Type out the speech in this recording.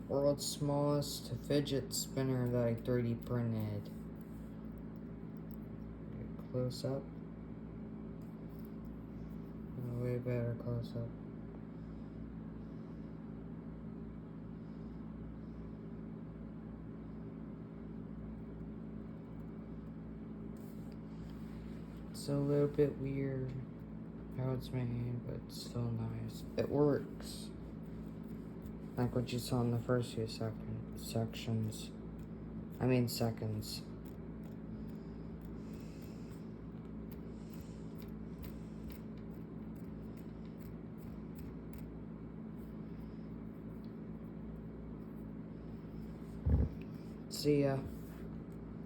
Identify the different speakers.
Speaker 1: World's smallest fidget spinner that I 3D printed. Close up. Way better close up. It's a little bit weird how it's made, but it's still nice. It works. Like what you saw in the first few seconds. See ya.